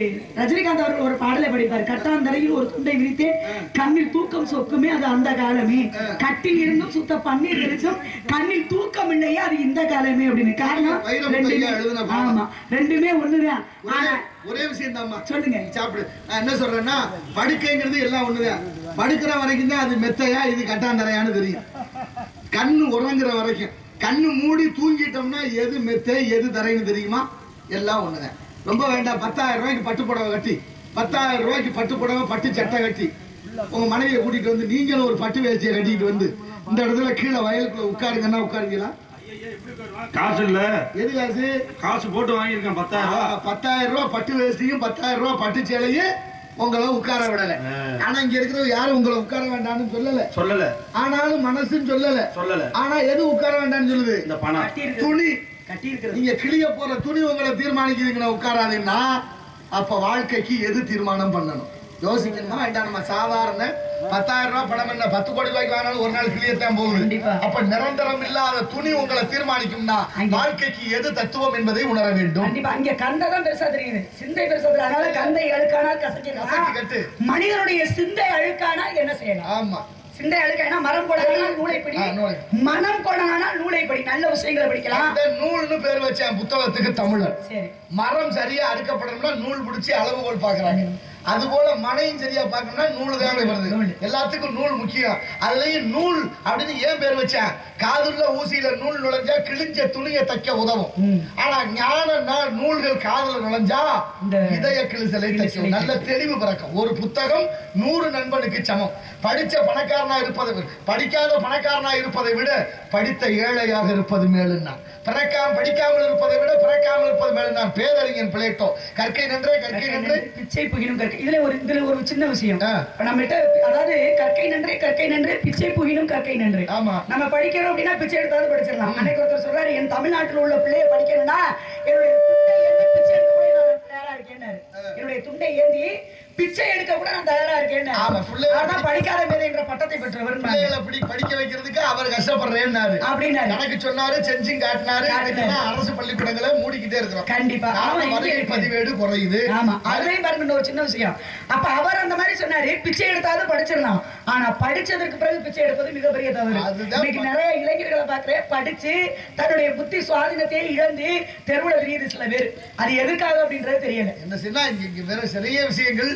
ரஜினிகாந்த் அவர்கள் ஒரு பாடலை படிப்பார். கட்டாந்தரையில் ஒரு துண்டை விரித்தேன், கண்ணில் தூக்கம் சொக்குமே அது அந்த காலமே, கட்டில் இருந்தும் சுத்த பன்னீர் வெளிச்சம், கண்ணில் தூக்கம் இல்லையே அது இந்த காலமே அப்படின்னு. காரணம் ஆமா, ரெண்டுமே ஒண்ணுதான். ஒரே விஷயம் தான். சொல்லுங்க. சாப்பிடு. நான் என்ன சொல்றேன்னா, படுக்கைங்கிறது எல்லாம் ஒண்ணுதான். படுக்கிற வரைக்கும் தான் அது மெத்தையா இது கட்டாந்தரையான்னு தெரியும். கண்ணு உறங்குற வரைக்கும், கண்ணு மூடி தூங்கிட்டோம்னா எது மெத்தை எது தரைன்னு தெரியுமா? எல்லாம் ஒண்ணுதான். ரொம்ப வேண்டாம், 10,000 ரூபாய்க்கு பட்டு புடவை கட்டி, 10,000 ரூபாய்க்கு பட்டு புடவை பட்டு சட்டை கட்டி உங்க மனைவியை கூட்டிட்டு வந்து நீங்களும் ஒரு பட்டு வேஷ்டியை கட்டிட்டு வந்து இந்த இடத்துல கீழே வயலுக்குள்ள உட்காருங்கன்னா உட்காருங்களா? காசு இல்ல. எது காசு? காசு போட்டு வாங்கியிருக்கேன் 10,000. 10,000 ரூபாய் பட்டு வேஷ்டியும் 10,000 ரூபாய் பட்டு சேலையும் உங்களை உட்கார விடல. ஆனா இங்க இருக்கிறவங்க யாரும் உங்களை உட்கார வேண்டாம்னு சொல்லல. ஆனாலும் மனசுன்னு சொல்லல. ஆனா எது உட்கார வேண்டாம்னு சொல்லுது? இந்த பணம், துணி. நீங்க கிளிய போற துணி உங்களை தீர்மானிக்குதுங்க. உட்காராதுன்னா அப்ப வாழ்க்கைக்கு எது தீர்மானம் பண்ணணும் யோசிக்கணுமா வேண்டாம்? நம்ம சாதாரண 10,000 ரூபாய் பணம் என்ன 10 கோடி ரூபாய்க்கு வாங்கினாலும் ஒரு நாள் கிளியத்தான் போகுது. அப்ப நிரந்தரம் இல்லாத துணி உங்களை தீர்மானிக்கும்னா வாழ்க்கைக்கு எது தத்துவம் என்பதை உணர வேண்டும். அங்க கண்டதான் பெருசா தெரியுது, சிந்தை பெருசா தெரியும். அதனால கந்தை அழுக்கானால் கசக்கி கட்டு. மனிதனுடைய சிந்தை அழுக்கானால் என்ன செய்யலாம்? ஆமா, சிந்தை அழுக்கானா மரம் கொடனால் நூலை படி, மனம் கொடனால் நூலை படி. நல்ல விஷயங்களை படிக்கலாம். நூல்னு பேர் வச்சேன் புத்தகத்துக்கு தமிழர். மரம் சரியா அறுக்கப்படணும்னா நூல் பிடிச்சி அளவுகோல் பாக்குறாங்க. அது போல மனையும் சரியா பார்க்கணும்னா நூல் தான் வருது. எல்லாத்துக்கும் நூல் முக்கியம். அதுலயும் நூல் அப்படின்னு ஏன் பேர் வச்சேன்? காதுள்ள ஊசியில நூல் நுழைஞ்சா கிழிஞ்ச துணியை தைக்க உதவும். ஆனா ஞான நூல்கள் காதுல நுழைஞ்சா இதய கிழிசலை தைக்கும். நல்ல தெளிவு பிறக்கும். ஒரு புத்தகம் 100 நண்பனுக்கு சமம். படிச்ச பணக்காரனா இருப்பதை, படிக்காத பணக்காரனா இருப்பதை விட படித்த ஏழையாக இருப்பது மேலுன்னா, படிக்காமல் இருப்பதை விட பிறக்காமல் இருப்பது மேலுன்னா. பேரறிஞன் பிளேட்டோ கற்கை நன்றே பிச்சை புகினும் கற்கை. இதுல ஒரு சின்ன விஷயம் நம்மகிட்ட, அதாவது கற்கை நன்றே பிச்சை புகினும் கற்கை நன்றே. ஆமா, நம்ம படிக்கிறோம் அப்படின்னா பிச்சை எடுத்தாலும் படிச்சிடலாம். அன்னைக்கு ஒருத்தர் சொல்றாரு, என் தமிழ்நாட்டில் உள்ள பிள்ளைய படிக்கணும்னா என்னுடைய பிச்சை எடுக்க கூட நான் தயாரா இருக்கேன். என்னுடைய துண்டை ஏந்தி பிச்சை எடுக்க கூட நான் தயாரா இருக்கேன். படிக்காத மேதை என்ற பட்டத்தை பெற்றவர். படிக்க வைக்கிறதுக்கு அவர் கஷ்டப்படுறேன் அப்படின்னு எனக்கு சொன்னாரு, செஞ்சும் காட்டினாரு. அரசு பள்ளிக்கூடங்களை மூடிக்கிட்டே இருக்கிறோம். கண்டிப்பா பதிவேடு குறையுது. ஆமா, அதுலயும் பாருங்க ஒரு சின்ன விஷயம். அப்ப அவர் அந்த மாதிரி சொன்னாரு, பிச்சை எடுத்தாலும் படிச்சிடலாம். ஆனா படிச்சதுக்கு பிறகு பிச்சை எடுப்பது மிகப்பெரிய தவறு. இன்னைக்கு நிறைய இளைஞர்களை பாக்குறேன், படிச்சு தன்னுடைய புத்தி சுவாதீனத்தை இழந்து தெருவுல தெரியுது சில பேர். அது எதுக்காக அப்படின்றது தெரியல. என்ன சொன்னா இங்க வேற நிறைய விஷயங்கள்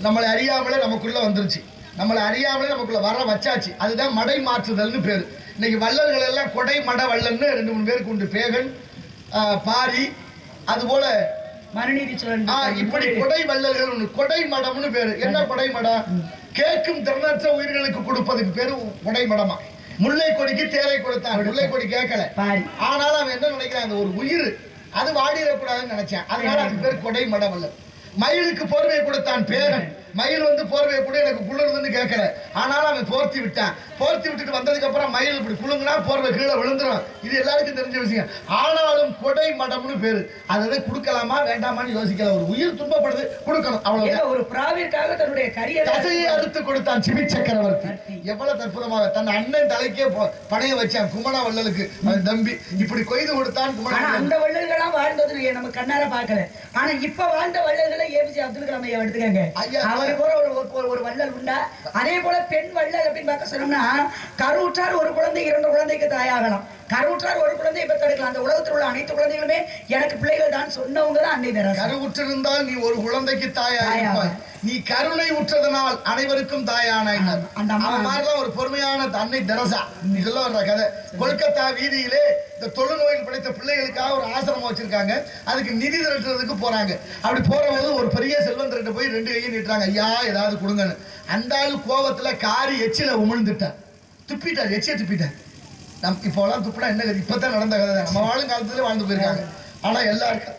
நம்மளை அறியாமலே நமக்குள்ள வந்துருச்சு. நம்மளை அறியாமலே நமக்குள்ள வர வச்சாச்சு. அதுதான் மடை மாற்றுதல்னு பேரு. இன்னைக்கு வள்ளல்கள் எல்லாம் கொடை மட வள்ளல்னு 2-3 பேருக்கு உண்டு. பேகன், பாரி, அது போல மனுநீதி சோழன். இப்படி கொடை வள்ளல்கள் உண்டு. கொடை மடம்னு பேரு. என்ன கொடை மடம்? கேட்கும் திறனற்ற உயிர்களுக்கு கொடுப்பதுக்கு பேரு கொடை மடமா. முல்லை கொடிக்கு தேரை கொடுத்தான், முல்லை கொடி கேட்கல. ஆனாலும் அவன் என்ன நினைக்கிறான், அந்த ஒரு உயிர் அது வாடிடக்கூடாதுன்னு நினைச்சான். அதனால அதுக்கு பேர் கொடை மட வள்ளல். மயிலுக்கு போர்வை கொடுத்தான் பேரன். மயில் வந்து போர்வை கூட எனக்கு குளிர்துன்னு கேட்கல. ஆனாலும் அவன் போர்த்தி விட்டான். போர்த்தி விட்டுட்டு வந்ததுக்கு அப்புறம் மயில் இப்படி குளுங்குனா போர்வை கீழே விழுந்துரும். இது எல்லாருக்கும் தெரிஞ்ச விஷயம். ஆனாலும் கொடை மடம்னு பேரு. அதை கொடுக்கலாமா வேண்டாமான்னு யோசிக்கல. ஒரு உயிர் துன்பப்படுது, கொடுக்கணும், அவ்வளவு. ஒரு பிராவிற்காக தன்னுடைய கசையை அறுத்து கொடுத்தான் சிவி சக்கரவர்த்தி. எவ்வளவு அற்புதமாக தன் அண்ணன் தலைக்கே பணைய வச்சான் குமண வள்ளலுக்கு. அவன் தம்பி இப்படி கொய்து கொடுத்தான் குமண. அந்த வள்ளல்கள்லாம் வாழ்ந்தது நம்ம கண்ணார பாக்கல. ஆனா இப்ப வாழ்ந்த வள்ளல்களை ஏபிஜே அப்துல் கலாம் ஐயா எடுத்துக்காங்க. ஒரு வள்ளல் உண்டா? அதே போல பெண் வள்ளல் அப்படின்னு பார்க்க சொன்னோம்னா, கருவுற்றார் ஒரு குழந்தை 2 குழந்தைக்கு தாயாகலாம். கருவுற்றார் ஒரு குழந்தையை பெற்றெடுக்கலாம். அந்த உலகத்தில் உள்ள அனைத்து குழந்தைகளுமே எனக்கு பிள்ளைகள் தான் சொன்னவங்க தான் அன்னை தெரசா. கருவுற்றிருந்தால் நீ ஒரு குழந்தைக்கு தாயாயிருப்பாய். நீ கருணை உற்றதனால் அனைவருக்கும் தாயானாய். அந்த மாதிரிலாம் ஒரு பொறுமையான அன்னை தெரசா. இதெல்லாம் வர்ற கதை. கொல்கத்தா வீதியிலே இந்த தொழுநோயில் படைத்த பிள்ளைகளுக்காக ஒரு ஆசிரமம் வச்சிருக்காங்க. அதுக்கு நிதி திரட்டுறதுக்கு போறாங்க. அப்படி போறபோது ஒரு பெரிய செல்வந்தர்கிட்ட போய் 2 கையும் நீட்டுறாங்க, ஐயா ஏதாவது கொடுங்கன்னு. அந்த ஆளு கோபத்துல காரி எச்சில உமிழ்ந்துட்டார், துப்பிட்டார், எச்சிய துப்பிட்டார். இப்போலாம் துப்புனா என்ன கதை? இப்பதான் நடந்த கதை. நம்ம வாழும் காலத்துல வாழ்ந்து போயிருக்காங்க. ஆனா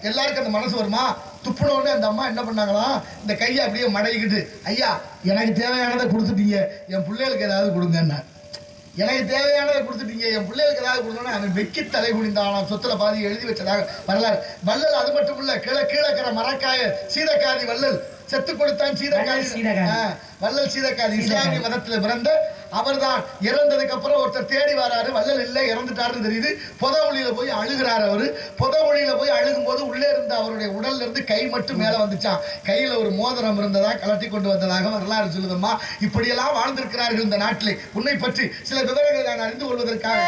எல்லாருக்கும் அந்த மனசு வருமா? துப்புனோடனே அந்த அம்மா என்ன பண்ணாங்களாம், இந்த கையை அப்படியே மடக்கிட்டு, ஐயா எனக்கு தேவையானதை கொடுத்துட்டீங்க, என் பிள்ளைகளுக்கு ஏதாவது கொடுங்கன்னா. எனக்கு தேவையானதை கொடுத்துட்டீங்க, என் பிள்ளைகளுக்கு ஏதாவது கொடுத்தோன்னா அவன் வெக்கி தலை குனிந்தானா. சொத்துல பாதி எழுதி வச்சதாக வரலாறு. வள்ளல் அது மட்டும் இல்ல, கீழக்கிற மரக்காய சீதக்காதி வள்ளல் செத்து கொடுத்தான். சீதக்காதி வள்ளல் சீதக்காதி இஸ்லாமிய மதத்தில் பிறந்த அவர்தான். இறந்ததுக்கு அப்புறம் ஒருத்தர் தேடி வராரு, வள்ளல் இல்லை இறந்துட்டாருன்னு தெரியுது. புதவொழியில போய் அழுகிறார். அவரு புதவொழியில போய் அழுகும் போது உள்ளே இருந்த அவருடைய உடல்ல இருந்து கை மட்டும் மேல வந்துச்சான். கையில ஒரு மோதிரம் இருந்ததா கலட்டி கொண்டு வந்ததாக வரலாறு சொல்லுதம்மா. இப்படியெல்லாம் வாழ்ந்திருக்கிறார்கள் இந்த நாட்டிலே. உன்னை பற்றி சில விவரங்களை நான் அறிந்து கொள்வதற்காக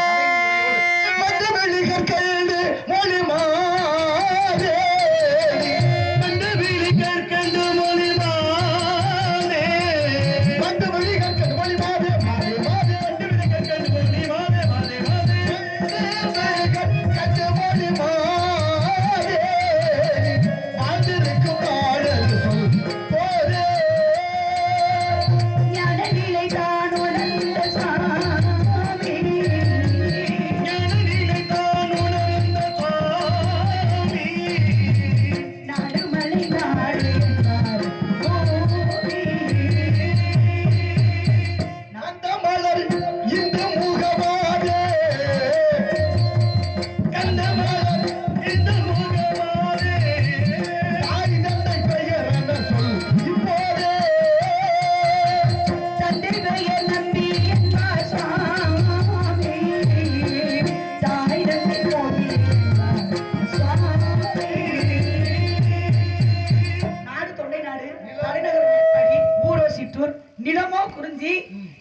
நிலமோ குறிஞ்சி,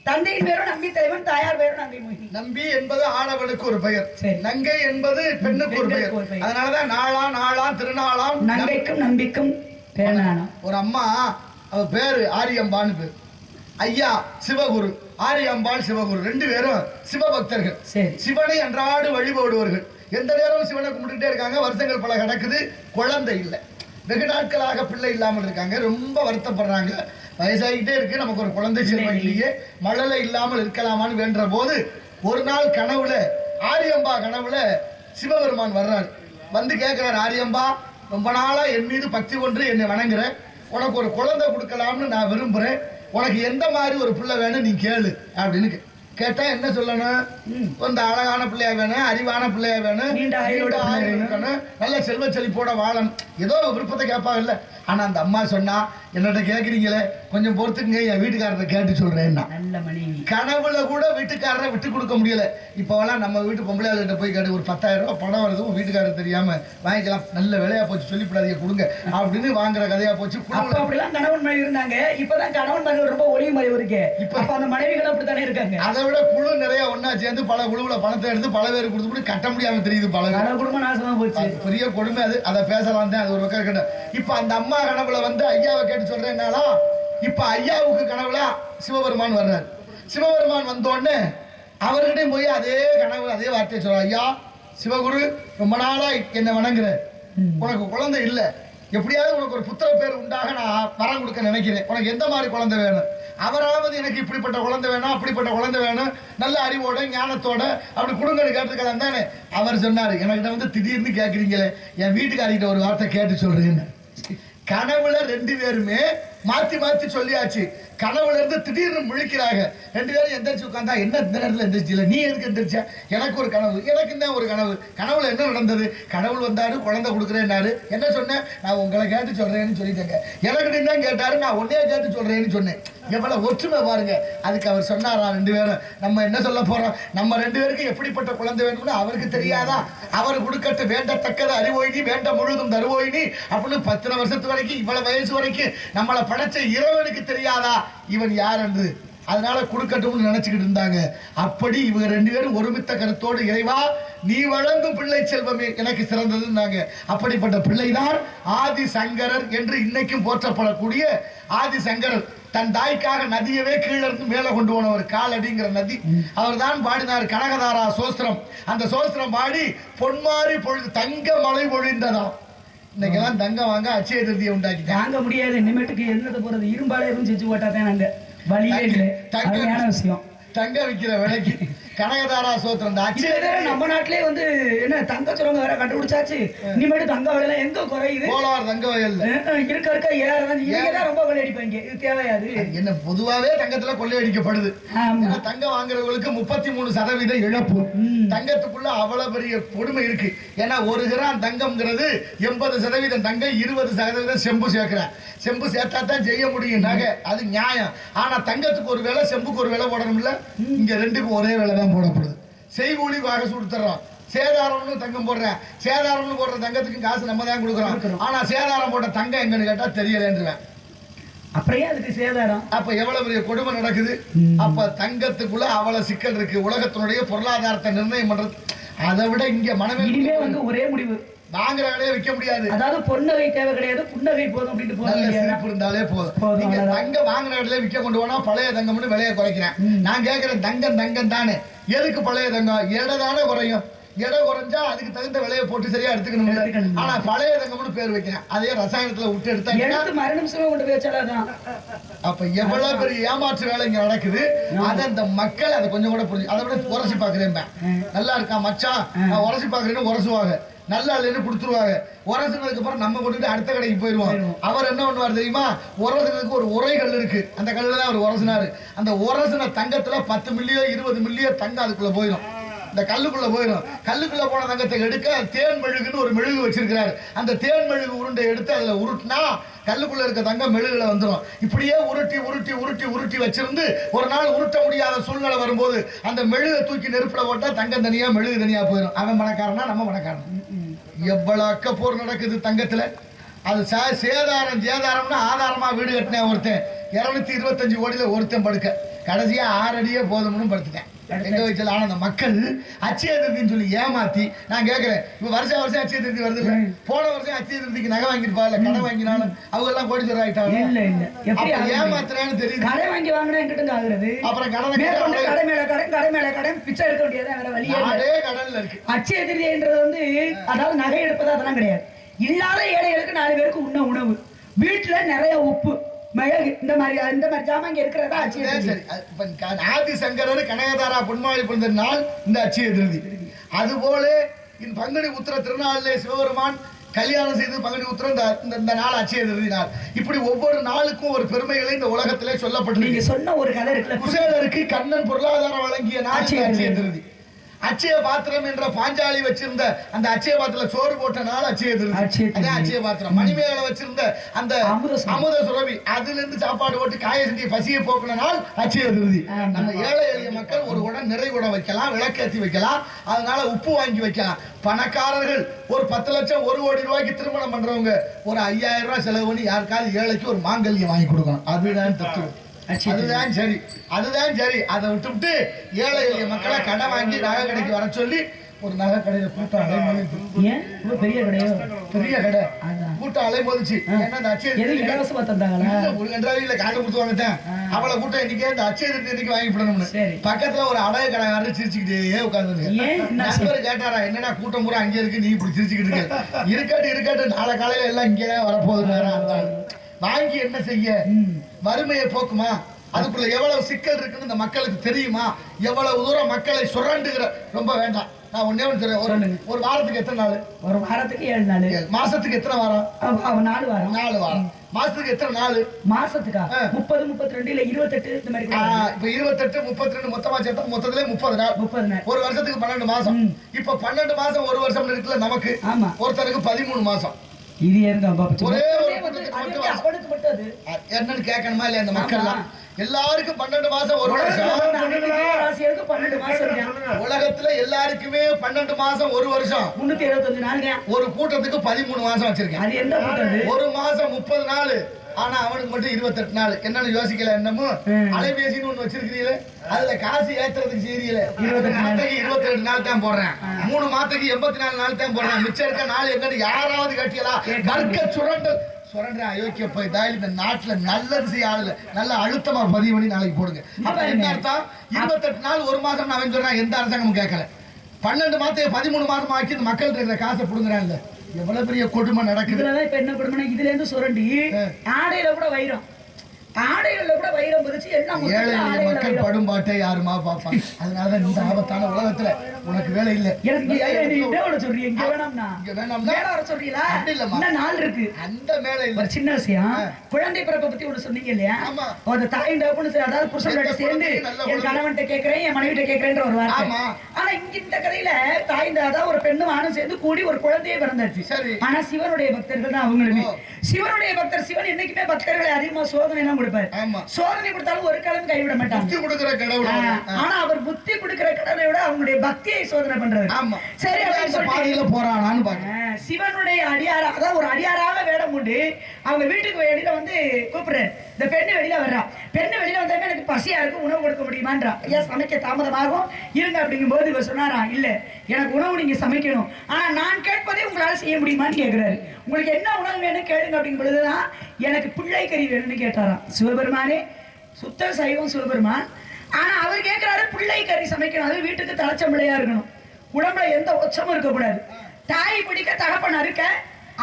தந்தையின் பேரும் நம்பி தலைவன், தாயார் பேரும் நங்கை மோகினி. நம்பி என்பது ஆடவனுக்கு ஒரு பெயர், நங்கை என்பது பெண்ணுக்கு ஒரு பெயர். அதனாலதான் நாளாம் திருநாளாம் நங்கைக்கும் நம்பிக்கும் பேரானாம். ஒரு அம்மா, அவ பேரு ஆரியம்பான்னு பேரு. ஐயா சிவகுரு, ஆரியம்பாள் சிவகுரு, ரெண்டு பேரும் சிவபக்தர்கள். சிவனை அன்றாடு வழிபடுவார்கள். எந்த நேரமும் சிவனை கும்பிட்டுட்டே இருக்காங்க. வருஷங்கள் பல கிடக்குது, குழந்தை இல்லை. வெகு நாட்களாக பிள்ளை இல்லாமல் இருக்காங்க. ரொம்ப வருத்தப்படுறாங்க. வயசாகிட்டே இருக்கு, நமக்கு ஒரு குழந்தை செல்வம் இல்லையே, மழலை இல்லாமல் இருக்கலாமான்னு வேண்ட போது ஒரு நாள் கனவுல, ஆரியம்பா கனவுல சிவபெருமான் வர்றாரு. வந்து கேட்கிறார், ஆரியம்பா ரொம்ப நாளா என் மீது பக்தி கொண்டு என்னை வணங்குற, உனக்கு ஒரு குழந்தை கொடுக்கலாம்னு நான் விரும்புறேன், உனக்கு எந்த மாதிரி ஒரு பிள்ளை வேணும் நீ கேளு அப்படின்னு கேட்டா என்ன சொல்லணும்? கொஞ்சம் அழகான பிள்ளையா வேணும், அறிவான பிள்ளையா வேணும், இருக்கணும், நல்ல செல்வ செழிப்போட வாழணும், ஏதோ விருப்பத்தை கேட்பாங்க இல்ல. ஆனா அந்த அம்மா சொன்னா, என்னட்ட கேட்குறீங்களே கொஞ்சம் பொறுத்துக்குங்க, என் வீட்டுக்காரரை கேட்டு சொல்றேன்னா. கனவுல கூட வீட்டுக்காரரை விட்டு கொடுக்க முடியல. இப்போலாம் நம்ம வீட்டு பொம்பளையாளர்கிட்ட போய் கேட்டு ஒரு 10,000 ரூபாய் பணம் வருது, வீட்டுக்காரர் தெரியாம வாங்கிக்கலாம், நல்ல வேலையா போச்சு சொல்லிவிடாதீங்க கொடுங்க அப்படின்னு வாங்குற கதையா போச்சு. அப்படிலாம் கணவன் மனைவி இருந்தாங்க. இப்பதான் கணவன் மனைவி ரொம்ப ஒரே மாதிரி இருக்கு. இப்ப அந்த மனைவிகள் அப்படித்தானே இருக்காங்க. அதை விட குழு நிறைய ஒன்னா சேர்ந்து பல குழுவுல பணத்தை எடுத்து பல பேருக்கு கொடுத்து கட்ட முடியாம தெரியுது. பல குடும்பம் நாசமா போச்சு. பெரிய கொடுமை அது. அதை பேசலாம் தான், அது ஒரு பக்கம் இருக்கட்டும். இப்ப அந்த அம்மா கனவுல வந்து ஐயாவை கேட்டு சொல்றேன்னாலா, இப்ப ஐயாவுக்கு கனவுல சிவபெருமான் வர்றாரு. சிவபெருமான் வந்த உடனே அவர்கிட்டையும் போய் அதே கனவுல அதே வார்த்தையை சொல்ற, ஐயா சிவகுரு ரொம்ப நாளா என்னை வணங்குற, உனக்கு குழந்தை இல்லை, எப்படியாவது உனக்கு ஒரு புத்திர பேர் உண்டாக நான் வரம் கொடுக்க நினைக்கிறேன், உனக்கு எந்த மாதிரி குழந்தை வேணும்? அவராவது எனக்கு இப்படிப்பட்ட குழந்தை வேணும், அப்படிப்பட்ட குழந்தை வேணும், நல்ல அறிவோட ஞானத்தோட அப்படி கொடுங்கன்னு கேட்டுருக்கலாம் தானே. அவர் சொன்னாரு, எனக்கிட்ட வந்து திடீர்னு கேட்குறீங்களே, என் வீட்டுக்காரிகிட்ட ஒரு வார்த்தை கேட்டு சொல்றேன்னு. கனவுல ரெண்டு பேருமே மாத்தி மாத்தி சொல்லியாச்சு. கனவுல இருந்து திடீர்னு முழிக்கிறாங்க. ரெண்டு பேரும் எந்திரிச்சு உட்காந்தா, என்ன இந்த நேரத்தில் எந்திரிச்சு, நீ எதுக்கு எந்திரிச்சா? எனக்கு ஒரு கனவு, எனக்கு தான் ஒரு கனவு. கனவுல என்ன நடந்தது? கடவுள் வந்தாரு, குழந்தை கொடுக்குறேன்னாரு. என்ன சொன்னேன்? நான் உங்களை கேட்டு சொல்றேன்னு சொல்லிட்டேங்க. எனக்கு தான் கேட்டாரு, நான் உன்னையே கேட்டு சொல்றேன்னு சொன்னேன். எவ்வளவு ஒற்றுமை பாருங்க. அதுக்கு அவர் சொன்னாரா, ரெண்டு பேரும் நம்ம என்ன சொல்ல போறோம், நம்ம ரெண்டு பேருக்கு எப்படிப்பட்ட குழந்தை வேணும்னு அவருக்கு தெரியாதா? அவர் கொடுக்கட்டு வேண்டத்தக்கது அறிவோயினி, வேண்ட முழுதும் தருவோயினி அப்படின்னு 10 வருஷத்து வரைக்கும், இவ்வளவு வயசு வரைக்கும் நம்மளை படைச்ச இறைவனுக்கு தெரியாதா இவன் யார் என்று? அதனால கொடுக்கட்டும்னு நினைச்சுக்கிட்டு இருந்தாங்க. அப்படி இவங்க ரெண்டு பேரும் ஒருமித்த கருத்தோடு, இறைவா நீ வழங்கும் பிள்ளை செல்வமே எனக்கு சிறந்ததுன்னாங்க. அப்படிப்பட்ட பிள்ளைதான் ஆதி சங்கரர் என்று இன்னைக்கும் போற்றப்படக்கூடிய ஆதி சங்கரர். தன் தாய்க்காக நதியவே கீழே இருந்து மேலே கொண்டு போனவர், காலடிங்கிற நதி. அவர் தான் பாடினார் கனகதாரா சோஸ்திரம். அந்த சோஸ்திரம் பாடி பொன்மாரி பொழுது தங்க மழை பொழிந்ததாம். இன்னைக்கெல்லாம் தங்கம் வாங்க அச்சய திருதியை உண்டாக்கி தாங்க முடியாது. இனிமேட்டுக்கு என்னது போறது, இரும்பாலே இருந்து செஞ்சு போட்டாதான் நாங்க வழியே இல்லை. தங்கமான விஷயம், தங்க விற்கிற விலைக்கு கனகதாரா சோத்திரம். நம்ம நாட்டிலே வந்து என்ன தங்க சுரங்க வேற கண்டுபிடிச்சாச்சு. இனிமேட்டு தங்க விலை எங்க குறையுது? கோலார் தங்க வயல் இருக்க ஏறதான் ரொம்ப கொள்ளையடிப்பாங்க. இது தேவையாது. என்ன பொதுவாவே தங்கத்துல கொள்ளையடிக்கப்படுது. தங்கம் வாங்குறவங்களுக்கு 33% இழப்பு. தங்கத்துக்குள்ள அவ்வளவு பெரிய கொடுமை இருக்கு. ஏன்னா 1 கிராம் தங்கம்ங்கிறது 80% தங்கம், 20% செம்பு சேர்க்கிறேன். செம்பு சேர்த்தா தான் செய்ய முடியும் நகை, அது நியாயம். ஆனா தங்கத்துக்கு ஒரு விலை, செம்புக்கு ஒரு விலை போடணும்ல. இங்க ரெண்டுக்கும் ஒரே விலை தான் போடப்படுது. செய்கூலி வாக சுடுத்துறோம். சேதாரம்னு தங்கம் போடுறேன், சேதாரம்னு போடுற தங்கத்துக்கு காசு நம்ம தான் கொடுக்குறோம். ஆனா சேதாரம் போட்ட தங்கம் எங்கன்னு கேட்டா தெரியலன்றுவேன். அப்படியே அதுக்கு சேதாரம். அப்ப எவ்வளவு பெரிய கொடுமை நடக்குது. அப்ப தங்கத்துக்குள்ள அவ்வளவு சிக்கல் இருக்கு. உலகத்தினுடைய பொருளாதாரத்தை நிர்ணயம் பண்றது. அதை விட இங்க இனிமே வந்து ஒரே முடிவு, வாங்குற விலையை விற்க முடியாது. அதாவது பொன்னகை தேவை கிடையாது, புன்னகை போதும் அப்படின்னு நல்ல சிரிப்பு இருந்தாலே போதும். நீங்க தங்கம் வாங்குற விலையை விற்க கொண்டு போனா பழைய தங்கம்னு விலையை குறைக்கிறேன். நான் கேட்கிறேன், தங்கம் தங்கம் தானே, எதுக்கு பழைய தங்கம்? எடை தானே குறையும். எடை குறைஞ்சா அதுக்கு தகுந்த விலையை போட்டு சரியா எடுத்துக்கணும். ஆனா பழைய தங்கம்னு பேர் வைக்கிறேன். அதே ரசாயனத்துல விட்டு எடுத்தா மறுநிமிஷம் கொண்டு போய் வச்சாதான். அப்ப எவ்வளவு பெரிய ஏமாற்று வேலை இங்க நடக்குது. அதை அந்த மக்கள் அதை கொஞ்சம் கூட புரிஞ்சு, அதை விட உரசி பாக்குறேன். நல்லா இருக்கா மச்சான், நான் உரசி பாக்குறேன்னு உரசுவாங்க. நல்லா இல்லைன்னு கொடுத்துருவாங்க. உரசுனதுக்கு அப்புறம் நம்ம கொண்டுட்டு அடுத்த கடைக்கு போயிடுவோம். அவர் என்ன பண்ணுவார் தெரியுமா? உரசுனதுக்கு ஒரு உரைகள் இருக்கு, அந்த கல்லுல தான் அவர் உரசுனாரு. அந்த உரசுன தங்கத்துல 10 மில்லியோ 20 மில்லியோ தங்கம் அதுக்குள்ள போயிடும். இந்த கல்லுக்குள்ள போயிடும். கல்லுக்குள்ள போன தங்கத்தை எடுக்க தேன் மெழுகுன்னு ஒரு மெழுகு வச்சிருக்கிறாரு. அந்த தேன் மெழுகு உருண்டை எடுத்து அதுல உருட்டினா கல்லுக்குள்ள இருக்க தங்கம் மெழுகுல வந்துடும். இப்படியே உருட்டி உருட்டி உருட்டி உருட்டி வச்சிருந்து ஒரு நாள் உருட்ட முடியாத சூழ்நிலை வரும்போது அந்த மெழுகை தூக்கி நெருப்புல போட்டா தங்கம் தனியா மெழுகு தனியா போயிடும். அவன் பணக்காரனா, நம்ம பணக்காரன். எவ்வளவு அக்கப்போர் நடக்குது தங்கத்துல. அது சேதாரம் சேதாரம்னா ஆதாரமா வீடு கட்டினேன் ஒருத்தன் 225 கோடியில ஒருத்தன் படுக்க, கடைசியா 6 அடியே போதும்னு படுத்துட்டேன். எங்க வச்சல. ஆனா அந்த மக்கள் அச்சய திருதின்னு சொல்லி ஏமாத்தி, நான் கேட்கிறேன், இப்ப வருஷம் வருஷம் அச்சய திருதி வருது இல்ல? போன வருஷம் அச்சய திருதிக்கு நகை வாங்கிருப்பா இல்ல, கடை வாங்கினாலும் அவங்க எல்லாம் கோடீஸ்வரர் ஆயிட்டாங்க. இல்ல இல்ல, எப்படி ஏமாத்துறான்னு தெரியுது. கடை வாங்கி வாங்கினா எங்கிட்ட ஆகுறது. அப்புறம் கடை மேல கடன் பிச்சை எடுக்க முடியாது, வேற வழியே கடல்ல இருக்கு. அச்சய திருதின்றது வந்து அதாவது நகை எடுப்பது அதெல்லாம் கிடையாது. இல்லாத ஏழைகளுக்கு 4 பேருக்கு உண்ண உணவு, வீட்டுல நிறைய உப்பு மிளகு, இந்த மாதிரி ஜாமான் இருக்கிறதா அச்சய திருதி. ஆதிசங்கரர் கனகதாரா பொன்மாளி பிறந்த நாள் இந்த அச்சய திருதி. அதுபோல இந்த பங்குனி உத்திர திருநாளிலே சிவபெருமான் கல்யாணம் செய்து பங்குனி உத்திரம் இந்த நாள் அச்சய திருதி நாள். இப்படி ஒவ்வொரு நாளுக்கும் ஒரு பெருமைகளை இந்த உலகத்திலே சொல்லப்பட்டு. நீங்க சொன்ன ஒரு கதை இருக்குல்ல, குசேலருக்கு கண்ணன் பொருளாதாரம் வழங்கிய நாள் அச்சய திருதி. அச்சய பாத்திரம் என்ற பாஞ்சாலி வச்சிருந்த அந்த அச்சய பாத்திரம் சோறு போட்ட நாள் அச்சய திருதி. அச்சய பாத்திரம் மணிமேகலை வச்சிருந்த அந்த அமுத சுரபி, அதுல இருந்து சாப்பாடு போட்டு காய செஞ்சு பசியை போக்குன நாள் அச்சய திருதி. நம்ம ஏழை எளிய மக்கள் ஒரு குடம் நிறை குடம் வைக்கலாம், விளக்கேற்றி வைக்கலாம், அதனால உப்பு வாங்கி வைக்கலாம். பணக்காரர்கள் ஒரு 10 லட்சம் 1 கோடி ரூபாய்க்கு திருமணம் பண்றவங்க ஒரு 5000 ரூபாய் செலவு பண்ணி யாருக்காவது ஏழைக்கு ஒரு மாங்கல்யம் வாங்கி கொடுக்கணும். அதுதான் தத்துவம். அதுதான் சரி, அதுதான் சரி. அதை விட்டு ஏழை எளிய மக்களை கடை வாங்கி நகை கடைக்கு வர சொல்லி ஒரு நகை கடையில கூட்டம் அலைமோதிச்சு. பெரிய கடையோ, பெரிய கடை கூட்டம் அலைமோதிச்சு. காசு கொடுத்து வாங்கிட்டேன். அவ்வளவு கூட்டம் இன்னைக்கு இந்த அச்சய திருதி இன்னைக்கு வாங்கி போடணும்னு பக்கத்துல ஒரு அடகு கடை வந்து சிரிச்சுக்கிட்டே உட்கார்ந்து நண்பர் கேட்டாரா, என்னன்னா கூட்டம் பூரா அங்கே இருக்கு, நீ இப்படி சிரிச்சுக்கிட்டு இருக்க? இருக்கட்டு நாளை காலையில எல்லாம் இங்கே வரப்போகுது. வாங்கி என்ன செய்ய? வறுமையை போக்குமா? அதுக்குள்ள எவ்வளவு சிக்கல் இருக்குன்னு இந்த மக்களுக்கு தெரியுமா? எவ்வளவு தூரம் மக்களை சுரண்டுகிற. ரொம்ப வேண்டாம், நான் ஒன்னே ஒன்று சொல்றேன். ஒரு வாரத்துக்கு எத்தனை நாள்? ஒரு வாரத்துக்கு 7 நாள். மாசத்துக்கு எத்தனை வாரம்? 4 வாரம். 4 வாரம். மாசத்துக்கு எத்தனை நாள்? மாசத்துக்கா 30, 32 இல்ல 28 இந்த மாதிரி. இப்ப 28, 32 மொத்தமா சேர்த்தா மொத்தத்துல 30 நாள். 30 நாள். ஒரு வருஷத்துக்கு 12 மாசம். இப்ப 12 மாசம் ஒரு வருஷம் இருக்குல்ல நமக்கு. ஒருத்தருக்கு 13 மாசம். இது ஒரே என்னன்னு கேட்கணுமா இல்லையா? அந்த மக்கள் எல்லாருக்கும் 12 மாசம் ஒரு வருஷம். உலகத்துல எல்லாருக்குமே 12 மாசம் ஒரு வருஷம். 365 நாள். ஒரு கூட்டத்துக்கு 13 மாசம் வச்சிருக்கேன். ஒரு மாசம் 30 நாள். ஆனா அவனுக்கு மட்டும் 28 நாள். என்னன்னு யோசிக்கல? என்னமோ அலைபேசின்னு ஒண்ணு வச்சிருக்கிறீங்களே, அதுல காசு ஏத்துறதுக்கு செய்யல. 28 நாள் தான் போடுறேன். 3 மாதத்துக்கு 84 நாள் தான் போடுறேன். மிச்சம் இருக்க நாள் என்னன்னு யாராவது கட்டியலாம்? கற்க சுரண்ட அயோக்கிய போய் தாய் இந்த நாட்டுல நல்லது செய்ய ஆளுல நல்ல அழுத்தமா பதிவு பண்ணி நாளைக்கு போடுங்க. அப்ப என்ன அர்த்தம்? 28 நாள் ஒரு மாசம் அவன் சொல்றான். எந்த அரசாங்கமும் கேட்கல. 12 மாதத்தை 13 மாசம் ஆக்கி இந்த மக்கள் இருக்கிற காசை புடுங்குறான்ல. எவ்வளவு பெரிய கொடுமை நடக்குது. இப்ப என்ன கொடுமை? இதுல இருந்து சுரண்டி ஆடையில கூட வைரம். ஆடைகள்ல கூட வைரம் பதிச்சு எல்லாம் ஏழை எளிய ஆடைகள்ல மக்கள் வைரம். படும் பாட்டை யாருமா பார்ப்பாங்க. அதனாலதான் இந்த ஆபத்தான உலகத்துல உனக்கு வேலை இல்ல. எனக்கு நீ என்ன விட சொல்றீங்க? இங்க வேணாம்னா இங்க வேணாம்னா மேல வர சொல்றீங்களா? அப்படி இல்லம்மா. இன்னும் நாள் இருக்கு. அந்த மேல இல்ல. ஒரு சின்ன விஷயம், குழந்தை பிறப்பை பத்தி ஒண்ணு சொன்னீங்க இல்லையா? ஆமா. ஒரு தாயின் தகப்பனும் சரி, அதாவது புருஷனோட சேர்ந்து என் கணவன்கிட்ட கேட்கிறேன், என் மனைவிட்ட கேட்கிறேன்ற ஒரு வார்த்தை. ஆமா. ஆனா இங்க இந்த கதையில தாயின் அதாவது ஒரு பெண்ணும் ஆணும் சேர்ந்து கூடி ஒரு குழந்தையே பிறந்தாச்சு. சரி. ஆனா சிவனுடைய பக்தர்கள் தான் அவங்களுமே. சிவனுடைய பக்தர் சிவன் என்னைக்குமே பக்தர்களை அதிகமா சோதனை எல்லாம் கொடுப்பாரு. ஆமா. சோதனை கொடுத்தாலும் ஒரு காலம் கைவிட மாட்டாங்க. புத்தி கொடுக்கிற கடவுள். ஆனா அவர் புத்தி கொடுக்கிற கடவுளை விட அவங்களுடைய பக்தியை சோதனை பண்றாரு. ஆமா. சரி, அப்படின்னு சொல்லிட்டு பாதையில போறானான்னு பாக்க. சிவனுடைய அடியாரா, அதாவது ஒரு அடியாராக வேடம் உண்டு. அவங்க வீட்டுக்கு வெளியில வந்து கூப்பிடுறேன், இந்த பெண்ணு வெளியில வர்றா. பெண்ணு வெளியில வந்தாமே எனக்கு பசியா இருக்கு, உணவு கொடுக்க முடியுமான்றா. ஐயா சமைக்க தாமதமாகும் இருங்க அப்படிங்கும் போது இவர் சொன்னாரா, இல்ல எனக்கு உணவு நீங்க சமைக்கணும், ஆனா நான் கேட்பதே உங்களால செய்ய முடியுமான்னு கேட்கிறாரு. உங்களுக்கு என்ன உணவு வேணும் கேளுங்க அப்படிங்கும் பொழுதுதான் எனக்கு பிள்ளை கறி வேணும்னு கேட்டாராம். சிவபெருமானே சுத்த சைவம் சிவபெருமான். ஆனா அவர் கேட்கிறாரு பிள்ளை கறி சமைக்கணும், அது வீட்டுக்கு தலைச்ச பிள்ளையா இருக்கணும், உடம்புல எந்த உச்சமும் இருக்கக்கூடாது, தாய் பிடிக்க தகப்பன்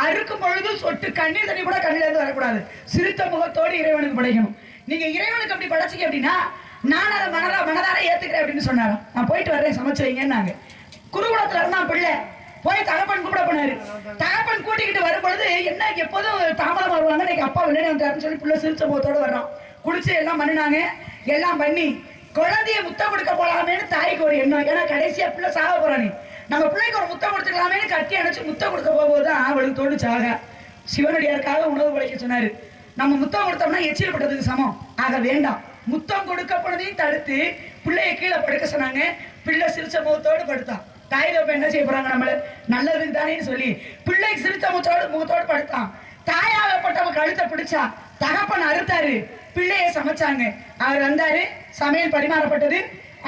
அறுக்கும் பொழுது சொட்டு கண்ணீர் தண்ணி கூட கண்ணில இருந்து வரக்கூடாது, சிரித்த முகத்தோடு இறைவனுக்கு படைக்கணும். நீங்க இறைவனுக்கு அப்படி படைச்சிங்க அப்படின்னா நான் அதை மனதார ஏத்துக்கிறேன் அப்படின்னு சொன்னாராம். நான் போயிட்டு வரேன் சமைச்சு வைங்கன்னாங்க. குருகுலத்துல இருந்தா பிள்ளை போய் தகப்பன் கூப்பிட போனாரு. தகப்பன் கூட்டிக்கிட்டு வரும் பொழுது என்ன எப்போதும் தாமதம் வருவாங்க, இன்னைக்கு அப்பா விளையாடி வந்தாருன்னு சொல்லி பிள்ளை சிரிச்ச முகத்தோட வர்றான். குளிச்சு எல்லாம் பண்ணினாங்க. எல்லாம் பண்ணி குழந்தைய முத்தம் கொடுக்க போலாமேன்னு தாய்க்கு ஒரு எண்ணம். ஏன்னா கடைசியா பிள்ளை சாக போறானே, நம்ம பிள்ளைக்கு ஒரு முத்தம் கொடுத்துக்கலாமேன்னு கட்டி அணைச்சு முத்தம் கொடுக்க போகும்போதுதான் அவளுக்கு தோணுச்சாக சிவனடியாருக்காக உணவு படைக்க சொன்னாரு. நம்ம முத்தம் கொடுத்தோம்னா எச்சில் பட்டதுக்கு சமம், ஆக வேண்டாம். முத்தம் கொடுக்கப்படுறதையும் தடுத்து பிள்ளைய கீழே படுக்க சொன்னாங்க. பிள்ளை சிரிச்ச முகத்தோடு படுத்தான். தாய் தப்ப என்ன செய்ய போறாங்க, நம்மள நல்லதுக்கு தானேன்னு சொல்லி பிள்ளை சிரிச்ச முகத்தோடு படுத்தான். தாயாகப்பட்டவன் கழுத்தை பிடிச்சா, தகப்பன் அறுத்தாரு, பிள்ளைய சமைச்சாங்க. அவர் வந்தாரு, சமையல் பரிமாறப்பட்டது.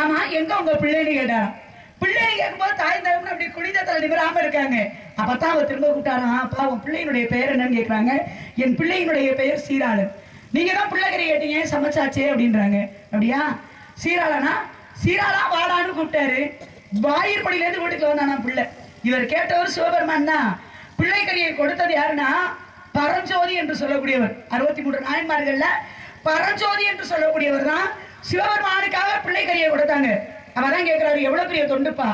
ஆமா எங்க உங்க பிள்ளைன்னு கேட்டாராம். பிள்ளைன்னு கேட்கும்போது தாய் தகப்பன் அப்படி குனித தலை நிமிராம இருக்காங்க. அப்பதான் அவர் திரும்ப கூப்பிட்டாராம், அப்பா உன் பிள்ளையினுடைய பெயர் என்னன்னு கேட்கிறாங்க. என் பிள்ளையினுடைய பெயர் சீராளன். நீங்க தான் பிள்ளைக்கறி கேட்டீங்க, சமைச்சாச்சே அப்படின்றாங்க. அப்படியா, சீராளனா, சீராளா வாடான்னு கூப்பிட்டாரு. வாயிற்படியில இருந்து வீட்டுக்கு வந்தானா பிள்ளை. இவர் கேட்டவர் சிவபெருமான் தான். பிள்ளைக்கறியை கொடுத்தது யாருன்னா பரஞ்சோதி என்று சொல்லக்கூடியவர். 63 நாயன்மார்கள்ல பரஞ்சோதி என்று சொல்லக்கூடியவர் தான் சிவபெருமானுக்காக பிள்ளைக்கறியை கொடுத்தாங்க. அவதான் கேட்கிறாரு, எவ்வளவு பெரிய தொண்டுப்பா,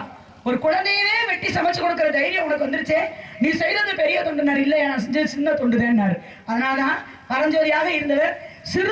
ஒரு குழந்தையவே வெட்டி சமைச்சு கொடுக்கிற தைரியம் உனக்கு வந்துருச்சே, நீ செய்தது பெரிய தொண்டுனார். இல்லையா, நான் செஞ்சது சின்ன தொண்டுதான். அதனாலதான் பரஞ்சோதியாக இருந்தவர் சிறு